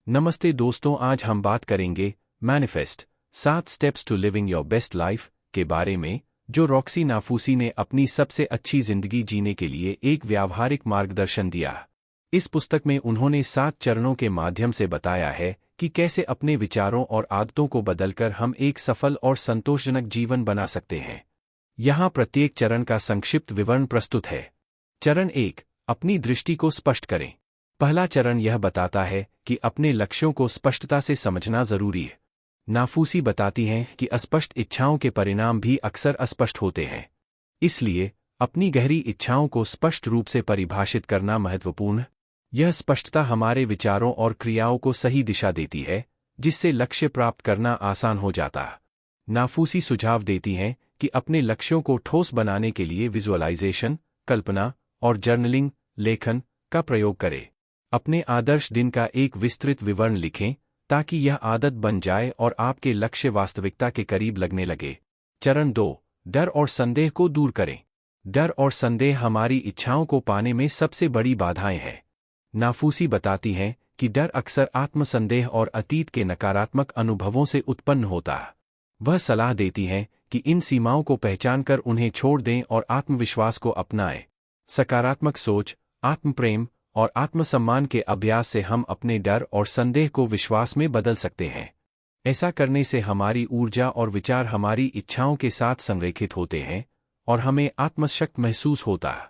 नमस्ते दोस्तों, आज हम बात करेंगे manifest 7 steps to living your best life के बारे में, जो रॉक्सी नाफूसी ने अपनी सबसे अच्छी जिंदगी जीने के लिए एक व्यावहारिक मार्गदर्शन दिया। इस पुस्तक में उन्होंने 7 चरणों के माध्यम से बताया है कि कैसे अपने विचारों और आदतों को बदलकर हम एक सफल और संतोषजनक जीवन बना सकते हैं। यहाँ प्रत्येक चरण का संक्षिप्त विवरण प्रस्तुत है। चरण 1, अपनी दृष्टि को स्पष्ट करें। पहला चरण यह बताता है कि अपने लक्ष्यों को स्पष्टता से समझना जरूरी है। नाफूसी बताती हैं कि अस्पष्ट इच्छाओं के परिणाम भी अक्सर अस्पष्ट होते हैं। इसलिए अपनी गहरी इच्छाओं को स्पष्ट रूप से परिभाषित करना महत्वपूर्ण है। यह स्पष्टता हमारे विचारों और क्रियाओं को सही दिशा देती है, जिससे लक्ष्य प्राप्त करना आसान हो जाता है। नाफूसी सुझाव देती हैं कि अपने लक्ष्यों को ठोस बनाने के लिए विजुअलाइजेशन, कल्पना और जर्नलिंग, लेखन का प्रयोग करें। अपने आदर्श दिन का एक विस्तृत विवरण लिखें ताकि यह आदत बन जाए और आपके लक्ष्य वास्तविकता के करीब लगने लगे। चरण 2, डर और संदेह को दूर करें। डर और संदेह हमारी इच्छाओं को पाने में सबसे बड़ी बाधाएं हैं। नाफूसी बताती हैं कि डर अक्सर आत्मसंदेह और अतीत के नकारात्मक अनुभवों से उत्पन्न होता है। वह सलाह देती हैं कि इन सीमाओं को पहचानकर उन्हें छोड़ दें और आत्मविश्वास को अपनाएं। सकारात्मक सोच, आत्मप्रेम और आत्मसम्मान के अभ्यास से हम अपने डर और संदेह को विश्वास में बदल सकते हैं। ऐसा करने से हमारी ऊर्जा और विचार हमारी इच्छाओं के साथ संरेखित होते हैं और हमें आत्मशक्त महसूस होता है।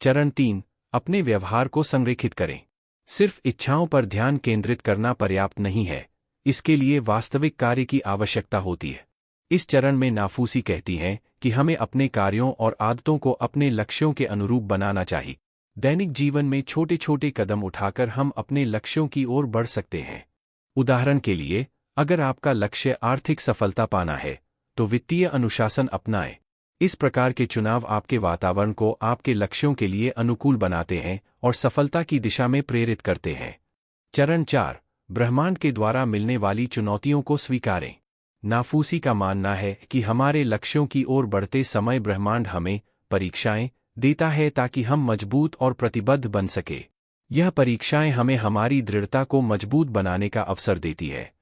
चरण 3, अपने व्यवहार को संरेखित करें। सिर्फ इच्छाओं पर ध्यान केंद्रित करना पर्याप्त नहीं है, इसके लिए वास्तविक कार्य की आवश्यकता होती है। इस चरण में नाफूसी कहती हैं कि हमें अपने कार्यों और आदतों को अपने लक्ष्यों के अनुरूप बनाना चाहिए। दैनिक जीवन में छोटे छोटे कदम उठाकर हम अपने लक्ष्यों की ओर बढ़ सकते हैं। उदाहरण के लिए, अगर आपका लक्ष्य आर्थिक सफलता पाना है, तो वित्तीय अनुशासन अपनाएं। इस प्रकार के चुनाव आपके वातावरण को आपके लक्ष्यों के लिए अनुकूल बनाते हैं और सफलता की दिशा में प्रेरित करते हैं। चरण 4, ब्रह्मांड के द्वारा मिलने वाली चुनौतियों को स्वीकारें। नाफूसी का मानना है कि हमारे लक्ष्यों की ओर बढ़ते समय ब्रह्मांड हमें परीक्षाएं देता है ताकि हम मजबूत और प्रतिबद्ध बन सके। यह परीक्षाएं हमें हमारी दृढ़ता को मजबूत बनाने का अवसर देती है।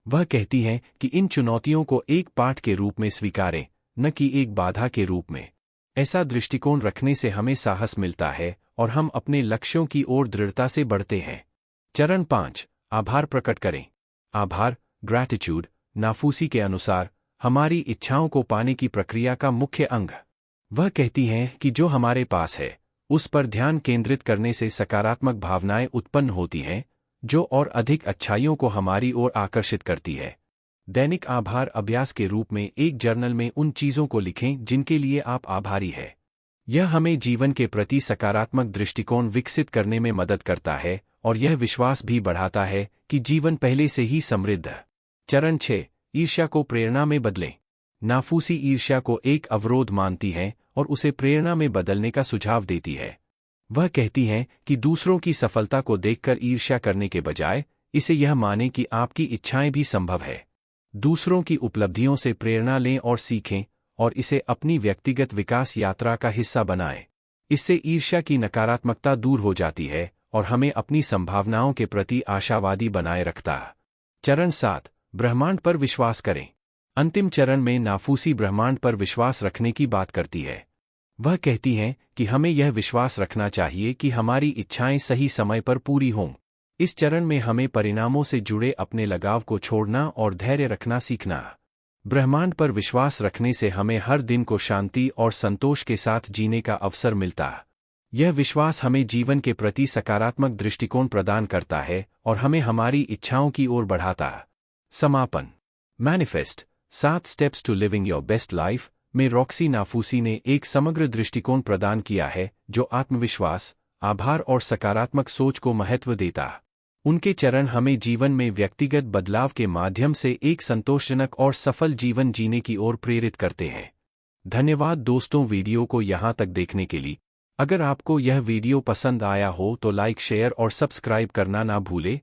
वह कहती हैं कि इन चुनौतियों को एक पाठ के रूप में स्वीकारें, न कि एक बाधा के रूप में। ऐसा दृष्टिकोण रखने से हमें साहस मिलता है और हम अपने लक्ष्यों की ओर दृढ़ता से बढ़ते हैं। चरण 5, आभार प्रकट करें। आभार, ग्रैटिट्यूड, नाफूसी के अनुसार हमारी इच्छाओं को पाने की प्रक्रिया का मुख्य अंग है। वह कहती हैं कि जो हमारे पास है, उस पर ध्यान केंद्रित करने से सकारात्मक भावनाएं उत्पन्न होती हैं, जो और अधिक अच्छाइयों को हमारी ओर आकर्षित करती है। दैनिक आभार अभ्यास के रूप में एक जर्नल में उन चीज़ों को लिखें जिनके लिए आप आभारी हैं। यह हमें जीवन के प्रति सकारात्मक दृष्टिकोण विकसित करने में मदद करता है और यह विश्वास भी बढ़ाता है कि जीवन पहले से ही समृद्ध है। चरण 6, ईर्ष्या को प्रेरणा में बदलें। नाफूसी ईर्ष्या को एक अवरोध मानती हैं और उसे प्रेरणा में बदलने का सुझाव देती है। वह कहती हैं कि दूसरों की सफलता को देखकर ईर्ष्या करने के बजाय इसे यह मानें कि आपकी इच्छाएं भी संभव है। दूसरों की उपलब्धियों से प्रेरणा लें और सीखें और इसे अपनी व्यक्तिगत विकास यात्रा का हिस्सा बनाएं। इससे ईर्ष्या की नकारात्मकता दूर हो जाती है और हमें अपनी संभावनाओं के प्रति आशावादी बनाए रखता है। चरण 7, ब्रह्मांड पर विश्वास करें। अंतिम चरण में नाफूसी ब्रह्मांड पर विश्वास रखने की बात करती है। वह कहती हैं कि हमें यह विश्वास रखना चाहिए कि हमारी इच्छाएं सही समय पर पूरी हों। इस चरण में हमें परिणामों से जुड़े अपने लगाव को छोड़ना और धैर्य रखना सीखना है। ब्रह्मांड पर विश्वास रखने से हमें हर दिन को शांति और संतोष के साथ जीने का अवसर मिलता है। यह विश्वास हमें जीवन के प्रति सकारात्मक दृष्टिकोण प्रदान करता है और हमें हमारी इच्छाओं की ओर बढ़ाता है। समापन। Manifest 7 steps to living your best life में रॉक्सी नाफूसी ने एक समग्र दृष्टिकोण प्रदान किया है जो आत्मविश्वास, आभार और सकारात्मक सोच को महत्व देता है। उनके चरण हमें जीवन में व्यक्तिगत बदलाव के माध्यम से एक संतोषजनक और सफल जीवन जीने की ओर प्रेरित करते हैं। धन्यवाद दोस्तों, वीडियो को यहाँ तक देखने के लिए। अगर आपको यह वीडियो पसंद आया हो तो लाइक, शेयर और सब्सक्राइब करना ना भूले।